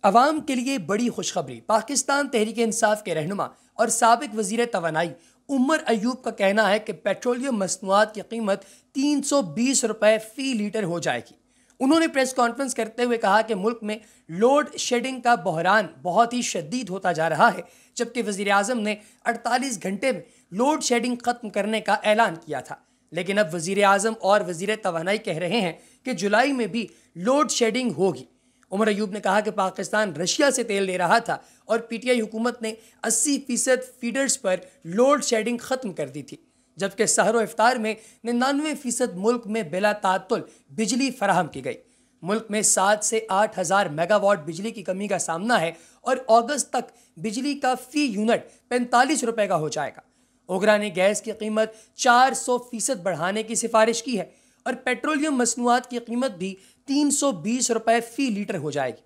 عوام کے لیے بڑی خوشخبری۔ پاکستان تحریک انصاف کے رہنما اور سابق وزیر توانائی عمر ایوب کا کہنا ہے کہ پیٹرولیم مصنوعات کی قیمت 320 روپے فی لیٹر ہو جائے گی۔ انہوں نے پریس کانفرنس کرتے ہوئے کہا کہ ملک میں لوڈ شیڈنگ کا بحران بہت ہی شدید ہوتا جا رہا ہے، جبکہ وزیر اعظم نے 48 گھنٹے میں لوڈ شیڈنگ ختم کرنے کا اعلان کیا تھا، لیکن اب وزیر اعظم اور وزیر توانائی کہہ رہے ہیں کہ جولائی میں بھی لوڈ شیڈنگ ہوگی۔ عمر ایوب نے کہا کہ پاکستان رشیا سے تیل لے رہا تھا اور پی ٹی آئی حکومت نے 80% فیڈرز پر لوڈ شیڈنگ ختم کر دی تھی، جبکہ سحر و افطار میں 99% ملک میں بلا تعطل بجلی فراہم کی گئی۔ ملک میں 7 سے 8 ہزار میگا واٹ بجلی کی کمی کا سامنا ہے اور اگست تک بجلی کا فی یونٹ 45 روپے کا ہو جائے گا۔ اوگرا نے گیس کی قیمت 400% بڑھانے کی سفارش کی ہے اور پیٹرولیم مصنوعات کی قیمت بھی 320 روپے فی لیٹر ہو جائے گی۔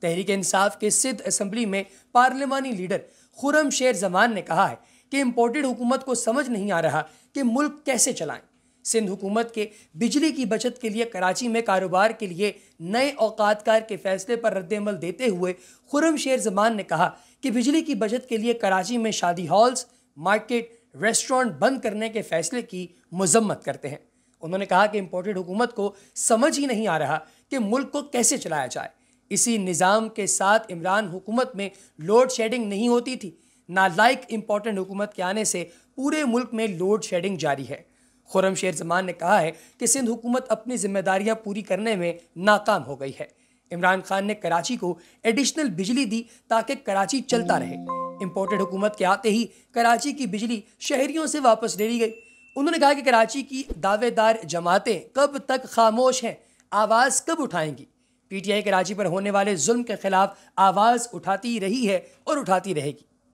تحریک انصاف کے سندھ اسمبلی میں پارلیمانی لیڈر خرم شیر زمان نے کہا ہے کہ امپورٹڈ حکومت کو سمجھ نہیں آ رہا کہ ملک کیسے چلائیں۔ سندھ حکومت کے بجلی کی بچت کے لیے کراچی میں کاروبار کے لیے نئے اوقات کار کے فیصلے پر رد عمل دیتے ہوئے خرم شیر زمان نے کہا کہ بجلی کی بچت کے لیے کراچی میں شادی ہالز، مارکیٹ، ریسٹورنٹ بند کرنے کے فیصلے کی مذمت کرتے ہیں۔ انہوں نے کہا کہ امپورٹڈ حکومت کو سمجھ ہی نہیں آ رہا کہ ملک کو کیسے چلایا جائے۔ اسی نظام کے ساتھ عمران حکومت میں لوڈ شیڈنگ نہیں ہوتی تھی، نالائق امپورٹنٹ حکومت کے آنے سے پورے ملک میں لوڈ شیڈنگ جاری ہے۔ خرم شیر زمان نے کہا ہے کہ سندھ حکومت اپنی ذمہ داریاں پوری کرنے میں ناکام ہو گئی ہے۔ عمران خان نے کراچی کو ایڈیشنل بجلی دی تاکہ کراچی چلتا رہے۔ امپورٹڈ حکومت کے آتے ہی کراچی کی بجلی شہریوں سے واپس لے لی گئی۔ انہوں نے کہا کہ کراچی کی دعوے دار جماعتیں کب تک خاموش ہیں، آواز کب اٹھائیں گی؟ پی ٹی آئی کراچی پر ہونے والے ظلم کے خلاف آواز اٹھاتی رہی ہے اور اٹھاتی رہے گی۔